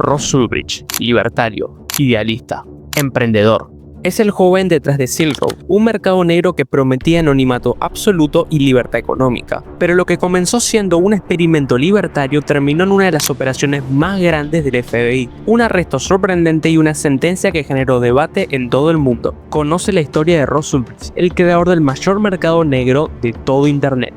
Ross Ulbricht, libertario, idealista, emprendedor. Es el joven detrás de Silk Road, un mercado negro que prometía anonimato absoluto y libertad económica. Pero lo que comenzó siendo un experimento libertario terminó en una de las operaciones más grandes del FBI, un arresto sorprendente y una sentencia que generó debate en todo el mundo. Conoce la historia de Ross Ulbricht, el creador del mayor mercado negro de todo Internet.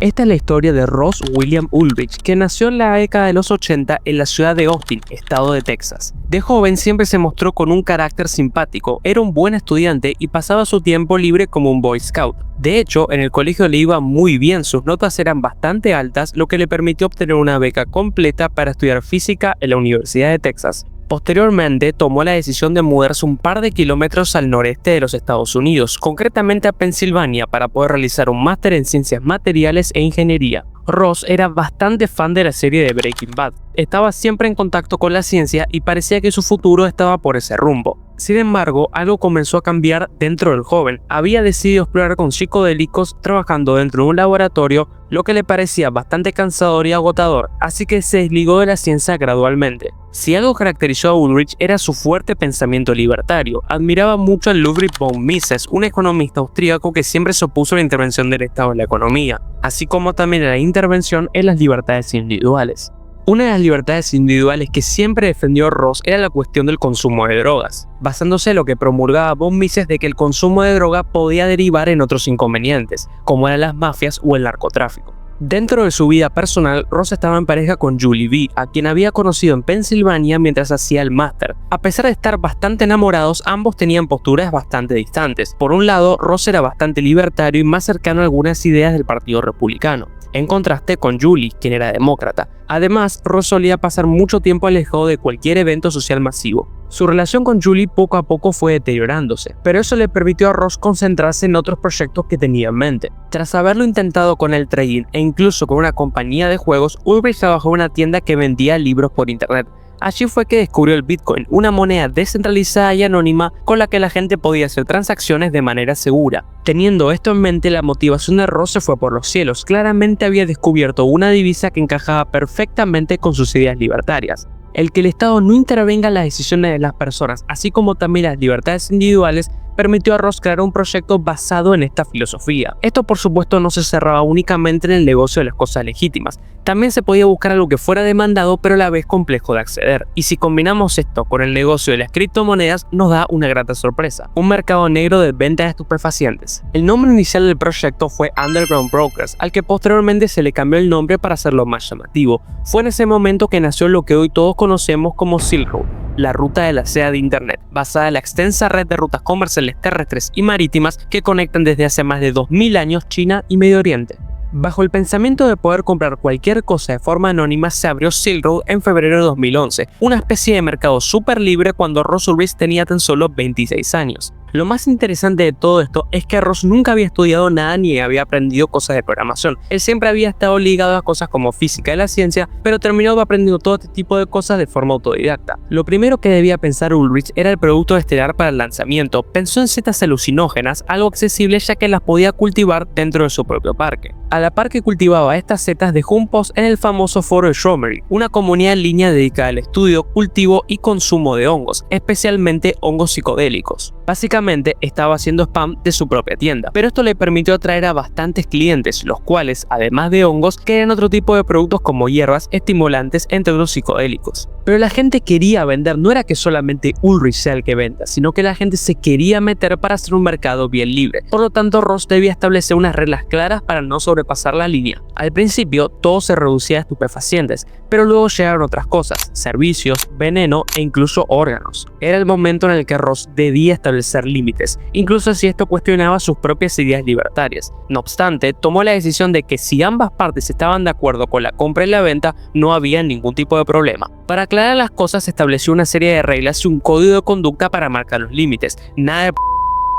Esta es la historia de Ross William Ulbricht, que nació en la década de los 80 en la ciudad de Austin, estado de Texas. De joven siempre se mostró con un carácter simpático, era un buen estudiante y pasaba su tiempo libre como un Boy Scout. De hecho, en el colegio le iba muy bien, sus notas eran bastante altas, lo que le permitió obtener una beca completa para estudiar física en la Universidad de Texas. Posteriormente, tomó la decisión de mudarse un par de kilómetros al noreste de los Estados Unidos, concretamente a Pensilvania, para poder realizar un máster en ciencias materiales e ingeniería. Ross era bastante fan de la serie de Breaking Bad, estaba siempre en contacto con la ciencia y parecía que su futuro estaba por ese rumbo. Sin embargo, algo comenzó a cambiar dentro del joven. Había decidido explorar con psicodélicos trabajando dentro de un laboratorio, lo que le parecía bastante cansador y agotador, así que se desligó de la ciencia gradualmente. Si algo caracterizó a Ulbricht era su fuerte pensamiento libertario, admiraba mucho a Ludwig von Mises, un economista austríaco que siempre se opuso a la intervención del Estado en la economía, así como también a la intervención en las libertades individuales. Una de las libertades individuales que siempre defendió Ross era la cuestión del consumo de drogas, basándose en lo que promulgaba von Mises de que el consumo de droga podía derivar en otros inconvenientes, como eran las mafias o el narcotráfico. Dentro de su vida personal, Ross estaba en pareja con Julie B, a quien había conocido en Pensilvania mientras hacía el máster. A pesar de estar bastante enamorados, ambos tenían posturas bastante distantes. Por un lado, Ross era bastante libertario y más cercano a algunas ideas del Partido Republicano, en contraste con Julie, quien era demócrata. Además, Ross solía pasar mucho tiempo alejado de cualquier evento social masivo. Su relación con Julie poco a poco fue deteriorándose, pero eso le permitió a Ross concentrarse en otros proyectos que tenía en mente. Tras haberlo intentado con el trading e incluso con una compañía de juegos, Ulbricht trabajó en una tienda que vendía libros por internet. Allí fue que descubrió el Bitcoin, una moneda descentralizada y anónima con la que la gente podía hacer transacciones de manera segura. Teniendo esto en mente, la motivación de Ross se fue por los cielos. Claramente había descubierto una divisa que encajaba perfectamente con sus ideas libertarias. El que el Estado no intervenga en las decisiones de las personas, así como también las libertades individuales, permitió a Ross crear un proyecto basado en esta filosofía. Esto por supuesto no se cerraba únicamente en el negocio de las cosas legítimas, también se podía buscar algo que fuera demandado pero a la vez complejo de acceder. Y si combinamos esto con el negocio de las criptomonedas, nos da una grata sorpresa: un mercado negro de venta de estupefacientes. El nombre inicial del proyecto fue Underground Brokers, al que posteriormente se le cambió el nombre para hacerlo más llamativo. Fue en ese momento que nació lo que hoy todos conocemos como Silk Road, la ruta de la seda de Internet, basada en la extensa red de rutas comerciales terrestres y marítimas que conectan desde hace más de 2000 años China y Medio Oriente. Bajo el pensamiento de poder comprar cualquier cosa de forma anónima, se abrió Silk Road en febrero de 2011, una especie de mercado súper libre cuando Ross Ulbricht tenía tan solo 26 años. Lo más interesante de todo esto es que Ross nunca había estudiado nada ni había aprendido cosas de programación. Él siempre había estado ligado a cosas como física y la ciencia, pero terminó aprendiendo todo este tipo de cosas de forma autodidacta. Lo primero que debía pensar Ulbricht era el producto estelar para el lanzamiento. Pensó en setas alucinógenas, algo accesible ya que las podía cultivar dentro de su propio parque. A la par que cultivaba estas setas, dejó un post en el famoso foro de Strawberry, una comunidad en línea dedicada al estudio, cultivo y consumo de hongos, especialmente hongos psicodélicos. Básicamente estaba haciendo spam de su propia tienda, pero esto le permitió atraer a bastantes clientes, los cuales, además de hongos, querían otro tipo de productos como hierbas, estimulantes, entre otros psicodélicos. Pero la gente quería vender, no era que solamente Ulbricht sea el que venda, sino que la gente se quería meter para hacer un mercado bien libre. Por lo tanto, Ross debía establecer unas reglas claras para no sobrepasar la línea. Al principio, todo se reducía a estupefacientes, pero luego llegaron otras cosas: servicios, veneno e incluso órganos. Era el momento en el que Ross debía establecer límites, incluso si esto cuestionaba sus propias ideas libertarias. No obstante, tomó la decisión de que si ambas partes estaban de acuerdo con la compra y la venta, no había ningún tipo de problema. Para aclarar las cosas, estableció una serie de reglas y un código de conducta para marcar los límites. Nada de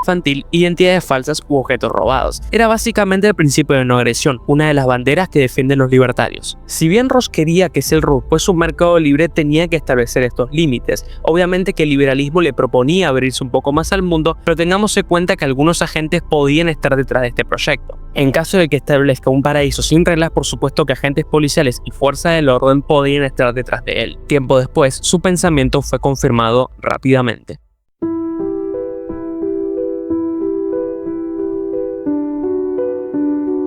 infantil, identidades falsas u objetos robados. Era básicamente el principio de no agresión, una de las banderas que defienden los libertarios. Si bien Ross quería que Silk Road fuese un mercado libre, tenía que establecer estos límites. Obviamente que el liberalismo le proponía abrirse un poco más al mundo, pero tengamos en cuenta que algunos agentes podían estar detrás de este proyecto. En caso de que establezca un paraíso sin reglas, por supuesto que agentes policiales y fuerzas del orden podían estar detrás de él. Tiempo después, su pensamiento fue confirmado rápidamente.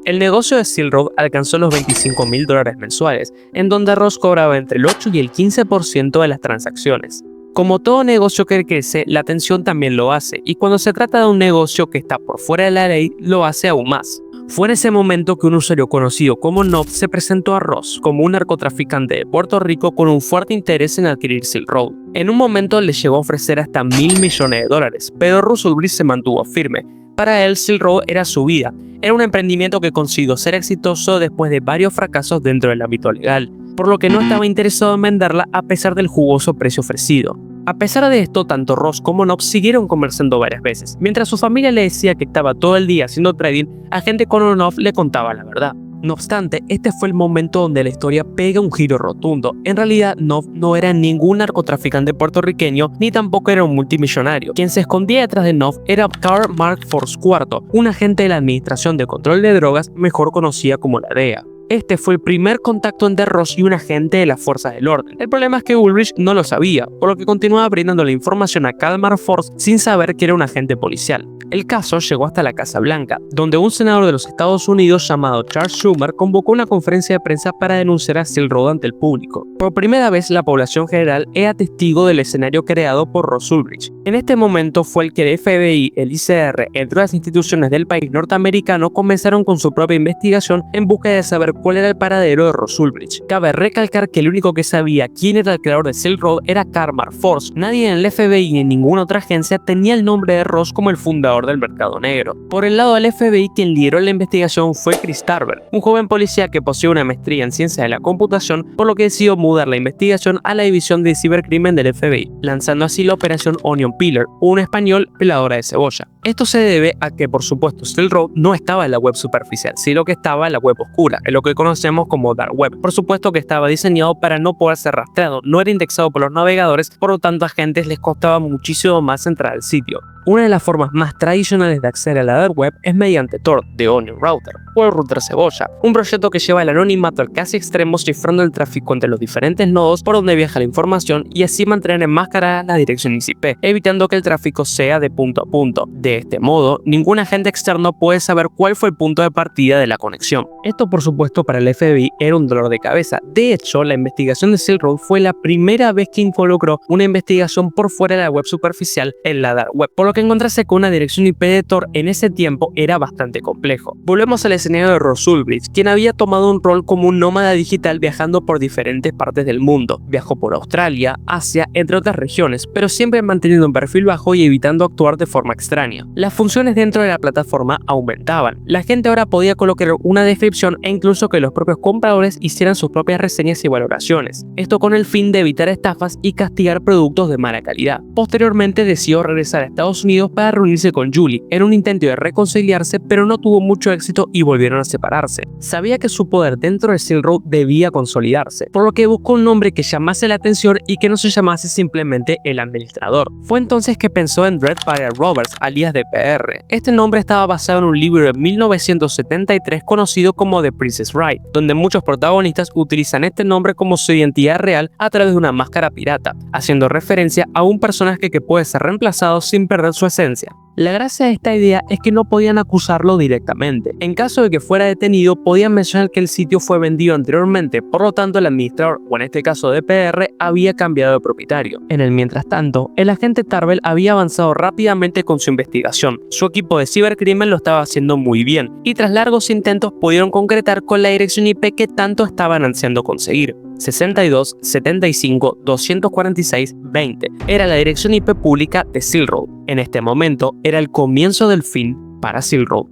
El negocio de Silk Road alcanzó los $25.000 mensuales, en donde Ross cobraba entre el 8 y el 15% de las transacciones. Como todo negocio que crece, la atención también lo hace, y cuando se trata de un negocio que está por fuera de la ley, lo hace aún más. Fue en ese momento que un usuario conocido como Nov se presentó a Ross como un narcotraficante de Puerto Rico con un fuerte interés en adquirir Silk Road. En un momento le llegó a ofrecer hasta $1.000 millones, pero Ross Ulbricht se mantuvo firme. Para él, Silk Road era su vida. Era un emprendimiento que consiguió ser exitoso después de varios fracasos dentro del ámbito legal, por lo que no estaba interesado en venderla a pesar del jugoso precio ofrecido. A pesar de esto, tanto Ross como Nov siguieron conversando varias veces. Mientras su familia le decía que estaba todo el día haciendo trading, a gente como Nov le contaba la verdad. No obstante, este fue el momento donde la historia pega un giro rotundo. En realidad, Nov no era ningún narcotraficante puertorriqueño, ni tampoco era un multimillonario. Quien se escondía detrás de Nov era Carl Mark Force IV, un agente de la Administración de Control de Drogas, mejor conocida como la DEA. Este fue el primer contacto entre Ross y un agente de las fuerzas del orden. El problema es que Ulbricht no lo sabía, por lo que continuaba brindando la información a Carl Mark Force sin saber que era un agente policial. El caso llegó hasta la Casa Blanca, donde un senador de los Estados Unidos llamado Charles Schumer convocó una conferencia de prensa para denunciar a Silk Road ante el público. Por primera vez, la población general era testigo del escenario creado por Ross Ulbricht. En este momento fue el que el FBI, el ICR, entre otras instituciones del país norteamericano, comenzaron con su propia investigación en busca de saber cuál era el paradero de Ross Ulbricht. Cabe recalcar que el único que sabía quién era el creador de Silk Road era Carl Mark Force. Nadie en el FBI ni en ninguna otra agencia tenía el nombre de Ross como el fundador del mercado negro. Por el lado del FBI, quien lideró la investigación fue Chris Tarver, un joven policía que posee una maestría en ciencia de la computación, por lo que decidió mudar la investigación a la división de cibercrimen del FBI, lanzando así la operación Onion Peeler, o en español, peladora de cebolla. Esto se debe a que, por supuesto, Silk Road no estaba en la web superficial, sino que estaba en la web oscura, en lo que conocemos como Dark Web. Por supuesto que estaba diseñado para no poder ser rastreado, no era indexado por los navegadores, por lo tanto a agentes les costaba muchísimo más entrar al sitio. Una de las formas más tradicionales de acceder a la Dark Web es mediante Tor, de Onion Router, o el router cebolla, un proyecto que lleva el anonimato al casi extremo cifrando el tráfico entre los diferentes nodos por donde viaja la información y así mantener enmascaradas las direcciones IP, evitando que el tráfico sea de punto a punto. De este modo, ningún agente externo puede saber cuál fue el punto de partida de la conexión. Esto, por supuesto, para el FBI era un dolor de cabeza. De hecho, la investigación de Silk Road fue la primera vez que involucró una investigación por fuera de la web superficial en la Dark Web, por lo que encontrarse con una dirección IP de Tor en ese tiempo era bastante complejo. Volvemos al escenario de Ross Ulbricht, quien había tomado un rol como un nómada digital viajando por diferentes partes del mundo. Viajó por Australia, Asia, entre otras regiones, pero siempre manteniendo un perfil bajo y evitando actuar de forma extraña. Las funciones dentro de la plataforma aumentaban. La gente ahora podía colocar una descripción e incluso que los propios compradores hicieran sus propias reseñas y valoraciones. Esto con el fin de evitar estafas y castigar productos de mala calidad. Posteriormente decidió regresar a Estados Unidos para reunirse con Julie en un intento de reconciliarse, pero no tuvo mucho éxito y volvieron a separarse. Sabía que su poder dentro de Silk Road debía consolidarse, por lo que buscó un nombre que llamase la atención y que no se llamase simplemente el administrador. Fue entonces que pensó en Dread Pirate Roberts, alias DPR. Este nombre estaba basado en un libro de 1973 conocido como The Princess Bride, donde muchos protagonistas utilizan este nombre como su identidad real a través de una máscara pirata, haciendo referencia a un personaje que puede ser reemplazado sin perder su esencia. La gracia de esta idea es que no podían acusarlo directamente. En caso de que fuera detenido, podían mencionar que el sitio fue vendido anteriormente, por lo tanto el administrador, o en este caso DPR, había cambiado de propietario. En el mientras tanto, el agente Tarbell había avanzado rápidamente con su investigación. Su equipo de cibercrimen lo estaba haciendo muy bien, y tras largos intentos pudieron concretar con la dirección IP que tanto estaban ansiando conseguir. 62 75 246 20 era la dirección IP pública de Silk Road. En este momento era el comienzo del fin para Silk Road.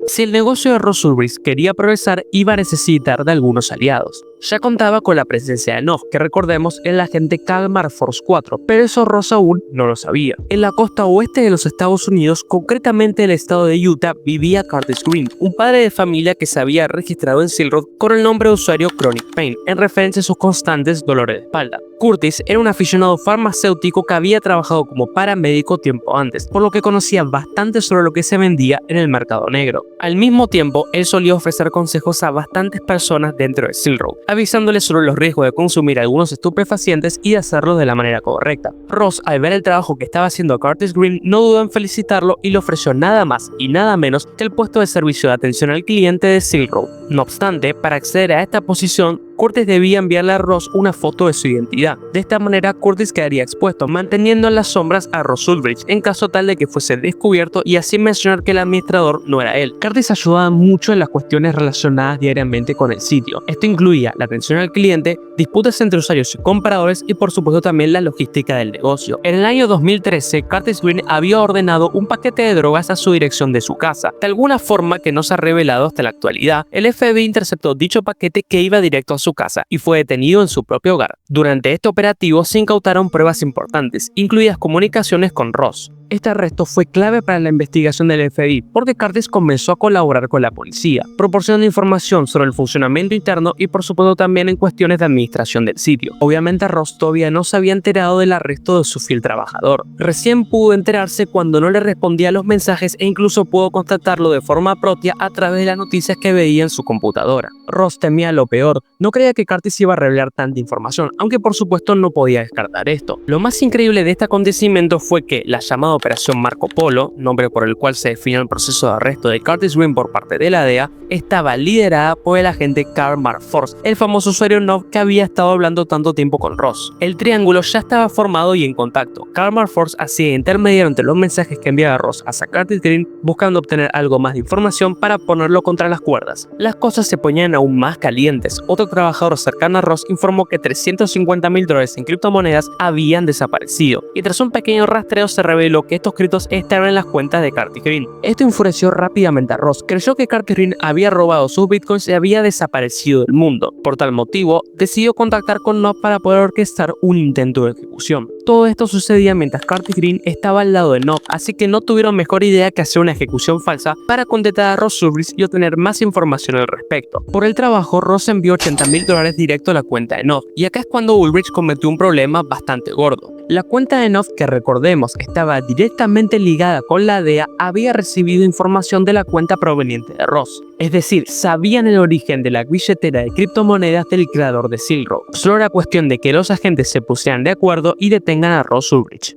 Si el negocio de Ross Ulbricht quería progresar, iba a necesitar de algunos aliados. Ya contaba con la presencia de Knopf, que recordemos es el agente Kalmar Force 4, pero eso Ross aún no lo sabía. En la costa oeste de los Estados Unidos, concretamente en el estado de Utah, vivía Curtis Green, un padre de familia que se había registrado en Silk Road con el nombre de usuario Chronic Pain, en referencia a sus constantes dolores de espalda. Curtis era un aficionado farmacéutico que había trabajado como paramédico tiempo antes, por lo que conocía bastante sobre lo que se vendía en el mercado negro. Al mismo tiempo, él solía ofrecer consejos a bastantes personas dentro de Silk Road, avisándoles sobre los riesgos de consumir algunos estupefacientes y de hacerlo de la manera correcta. Ross, al ver el trabajo que estaba haciendo Curtis Green, no dudó en felicitarlo y le ofreció nada más y nada menos que el puesto de servicio de atención al cliente de Silk Road. No obstante, para acceder a esta posición, Curtis debía enviarle a Ross una foto de su identidad. De esta manera, Curtis quedaría expuesto, manteniendo en las sombras a Ross Ulbricht en caso tal de que fuese descubierto y así mencionar que el administrador no era él. Curtis ayudaba mucho en las cuestiones relacionadas diariamente con el sitio. Esto incluía la atención al cliente, disputas entre usuarios y compradores y por supuesto también la logística del negocio. En el año 2013, Curtis Green había ordenado un paquete de drogas a su dirección de su casa. De alguna forma que no se ha revelado hasta la actualidad, el FBI interceptó dicho paquete que iba directo a su casa y fue detenido en su propio hogar. Durante este operativo se incautaron pruebas importantes, incluidas comunicaciones con Ross. Este arresto fue clave para la investigación del FBI porque Curtis comenzó a colaborar con la policía, proporcionando información sobre el funcionamiento interno y por supuesto también en cuestiones de administración del sitio. Obviamente Ross todavía no se había enterado del arresto de su fiel trabajador. Recién pudo enterarse cuando no le respondía a los mensajes e incluso pudo constatarlo de forma propia a través de las noticias que veía en su computadora. Ross temía lo peor, no creía que Curtis iba a revelar tanta información, aunque por supuesto no podía descartar esto. Lo más increíble de este acontecimiento fue que la llamada Operación Marco Polo, nombre por el cual se definió el proceso de arresto de Curtis Green por parte de la DEA, estaba liderada por el agente Kalmar Force, el famoso usuario Knopf que había estado hablando tanto tiempo con Ross. El triángulo ya estaba formado y en contacto. Kalmar Force hacía intermediario entre los mensajes que enviaba Ross hacia Curtis Green buscando obtener algo más de información para ponerlo contra las cuerdas. Las cosas se ponían aún más calientes. Otro trabajador cercano a Ross informó que $350,000 en criptomonedas habían desaparecido y tras un pequeño rastreo se reveló que estos criptos estaban en las cuentas de Curtis Green. Esto enfureció rápidamente a Ross. Creyó que Curtis Green había robado sus bitcoins y había desaparecido del mundo. Por tal motivo, decidió contactar con Knopf para poder orquestar un intento de ejecución. Todo esto sucedía mientras Curtis Green estaba al lado de Knopf, así que no tuvieron mejor idea que hacer una ejecución falsa para contactar a Ross Ulbricht y obtener más información al respecto. Por el trabajo, Ross envió $80,000 directo a la cuenta de Knopf, y acá es cuando Ulbricht cometió un problema bastante gordo. La cuenta de Knopf, que recordemos estaba directamente ligada con la DEA, había recibido información de la cuenta proveniente de Ross. Es decir, sabían el origen de la billetera de criptomonedas del creador de Silk Road. Solo era cuestión de que los agentes se pusieran de acuerdo y detengan a Ross Ulbricht.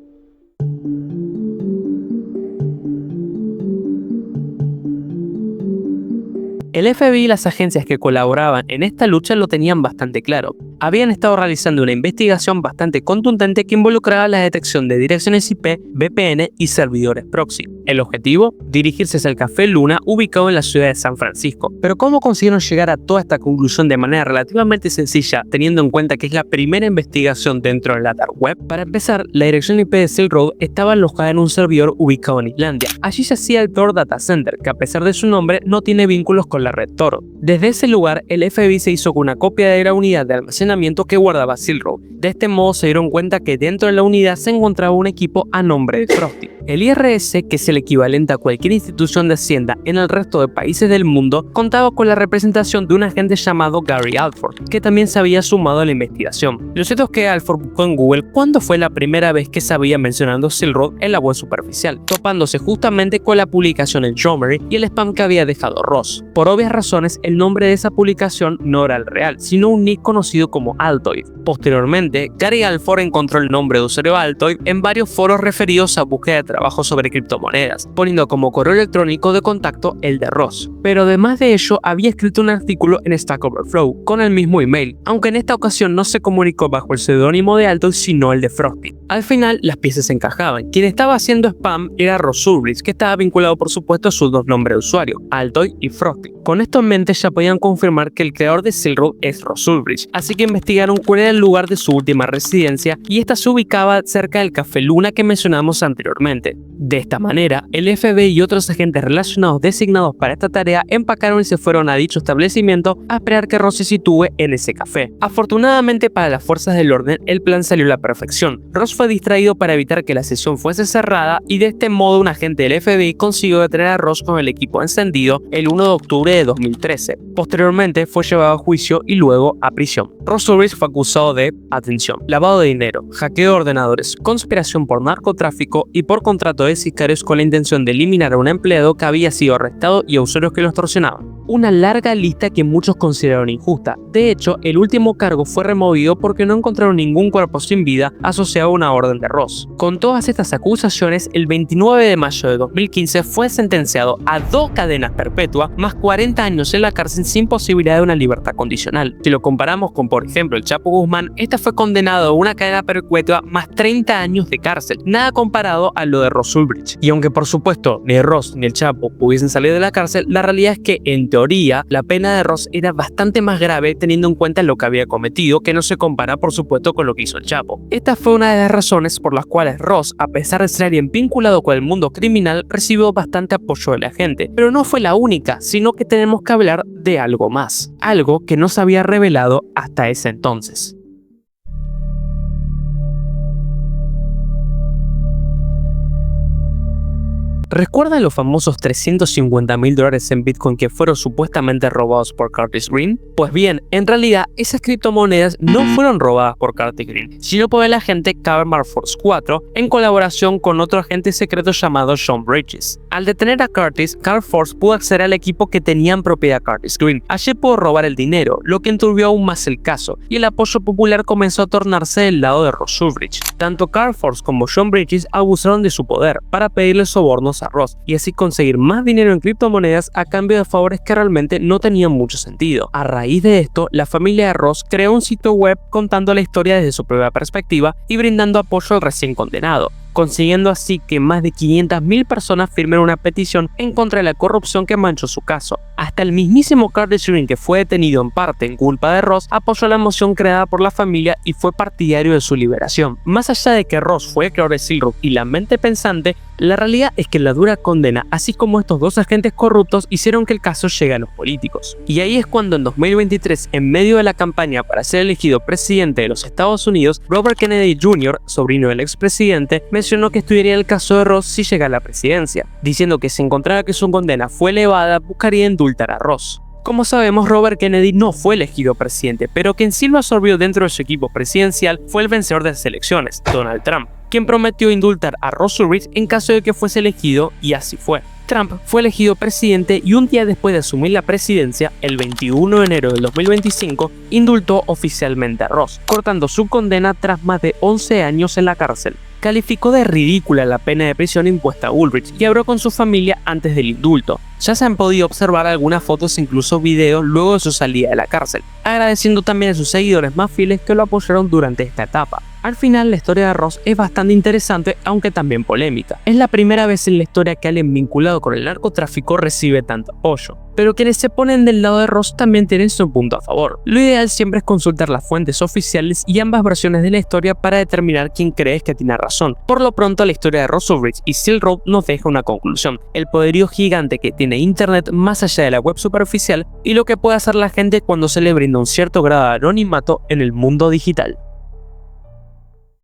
El FBI y las agencias que colaboraban en esta lucha lo tenían bastante claro. Habían estado realizando una investigación bastante contundente que involucraba la detección de direcciones IP, VPN y servidores proxy. El objetivo, dirigirse hacia el Café Luna ubicado en la ciudad de San Francisco. Pero ¿cómo consiguieron llegar a toda esta conclusión de manera relativamente sencilla, teniendo en cuenta que es la primera investigación dentro de la dark web? Para empezar, la dirección IP de Silk Road estaba alojada en un servidor ubicado en Islandia. Allí yacía el Tor Data Center, que a pesar de su nombre no tiene vínculos con la red Tor. Desde ese lugar, el FBI se hizo con una copia de la unidad de almacenamiento que guardaba Silk Road. De este modo se dieron cuenta que dentro de la unidad se encontraba un equipo a nombre de Frosty. El IRS, que es el equivalente a cualquier institución de hacienda en el resto de países del mundo, contaba con la representación de un agente llamado Gary Alford, que también se había sumado a la investigación. Lo cierto es que Alford buscó en Google cuándo fue la primera vez que se había mencionado Silk Road en la web superficial, topándose justamente con la publicación en Jomery y el spam que había dejado Ross. Por obvias razones, el nombre de esa publicación no era el real, sino un nick conocido como Altoid. Posteriormente, Gary Alford encontró el nombre de usuario Altoid en varios foros referidos a búsqueda de trabajo sobre criptomonedas, poniendo como correo electrónico de contacto el de Ross. Pero además de ello, había escrito un artículo en Stack Overflow con el mismo email, aunque en esta ocasión no se comunicó bajo el seudónimo de Altoid sino el de Frosty. Al final, las piezas se encajaban. Quien estaba haciendo spam era Ross Ulbricht, que estaba vinculado por supuesto a sus dos nombres de usuario, Altoid y Frosty. Con esto en mente ya podían confirmar que el creador de Silk Road es Ross Ulbricht, así porque investigaron cuál era el lugar de su última residencia y esta se ubicaba cerca del Café Luna que mencionamos anteriormente. De esta manera, el FBI y otros agentes relacionados designados para esta tarea empacaron y se fueron a dicho establecimiento a esperar que Ross se sitúe en ese café. Afortunadamente para las fuerzas del orden, el plan salió a la perfección. Ross fue distraído para evitar que la sesión fuese cerrada y de este modo un agente del FBI consiguió detener a Ross con el equipo encendido el 1 de octubre de 2013. Posteriormente fue llevado a juicio y luego a prisión. Ross Ulbricht fue acusado de, atención, lavado de dinero, hackeo de ordenadores, conspiración por narcotráfico y por contrato de sicarios con la intención de eliminar a un empleado que había sido arrestado y a usuarios que lo extorsionaban. Una larga lista que muchos consideraron injusta. De hecho, el último cargo fue removido porque no encontraron ningún cuerpo sin vida asociado a una orden de Ross. Con todas estas acusaciones, el 29 de mayo de 2015 fue sentenciado a 2 cadenas perpetuas más 40 años en la cárcel sin posibilidad de una libertad condicional. Si lo comparamos con, por ejemplo, el Chapo Guzmán, este fue condenado a una cadena perpetua más 30 años de cárcel, nada comparado a lo de Ross Ulbricht. Y aunque por supuesto ni Ross ni el Chapo pudiesen salir de la cárcel, la realidad es que en teoría la pena de Ross era bastante más grave teniendo en cuenta lo que había cometido, que no se compara por supuesto con lo que hizo el Chapo. Esta fue una de las razones por las cuales Ross, a pesar de ser alguien vinculado con el mundo criminal, recibió bastante apoyo de la gente. Pero no fue la única, sino que tenemos que hablar de algo más, algo que no se había revelado hasta ese entonces. ¿Recuerdan los famosos $350.000 en Bitcoin que fueron supuestamente robados por Curtis Green? Pues bien, en realidad esas criptomonedas no fueron robadas por Curtis Green, sino por el agente Carl Force 4 en colaboración con otro agente secreto llamado Sean Bridges. Al detener a Curtis, Carl Force pudo acceder al equipo que tenía en propiedad Curtis Green. Allí pudo robar el dinero, lo que enturbió aún más el caso, y el apoyo popular comenzó a tornarse del lado de Ross Ulbricht. Tanto Carl Force como Sean Bridges abusaron de su poder para pedirle sobornos a Ross y así conseguir más dinero en criptomonedas a cambio de favores que realmente no tenían mucho sentido. A raíz de esto, la familia de Ross creó un sitio web contando la historia desde su propia perspectiva y brindando apoyo al recién condenado, consiguiendo así que más de 500.000 personas firmen una petición en contra de la corrupción que manchó su caso. Hasta el mismísimo Curtis Green, que fue detenido en parte en culpa de Ross, apoyó la moción creada por la familia y fue partidario de su liberación. Más allá de que Ross fue el creador de Silk Road y la mente pensante, la realidad es que la dura condena, así como estos dos agentes corruptos, hicieron que el caso llegue a los políticos. Y ahí es cuando en 2023, en medio de la campaña para ser elegido presidente de los Estados Unidos, Robert Kennedy Jr., sobrino del expresidente, mencionó que estudiaría el caso de Ross si llega a la presidencia, diciendo que si encontrara que su condena fue elevada, buscaría indultar a Ross. Como sabemos, Robert Kennedy no fue elegido presidente, pero quien sí lo absorbió dentro de su equipo presidencial fue el vencedor de las elecciones, Donald Trump, quien prometió indultar a Ross Ulbricht en caso de que fuese elegido, y así fue. Trump fue elegido presidente y un día después de asumir la presidencia, el 21 de enero del 2025, indultó oficialmente a Ross, cortando su condena tras más de 11 años en la cárcel. Calificó de ridícula la pena de prisión impuesta a Ulbricht y habló con su familia antes del indulto. Ya se han podido observar algunas fotos e incluso videos luego de su salida de la cárcel, agradeciendo también a sus seguidores más fieles que lo apoyaron durante esta etapa. Al final, la historia de Ross es bastante interesante, aunque también polémica. Es la primera vez en la historia que alguien vinculado con el narcotráfico recibe tanto apoyo. Pero quienes se ponen del lado de Ross también tienen su punto a favor. Lo ideal siempre es consultar las fuentes oficiales y ambas versiones de la historia para determinar quién crees que tiene razón. Por lo pronto, la historia de Ross Ulbricht y Silk Road nos deja una conclusión: el poderío gigante que tiene Internet más allá de la web superficial y lo que puede hacer la gente cuando se le brinda un cierto grado de anonimato en el mundo digital.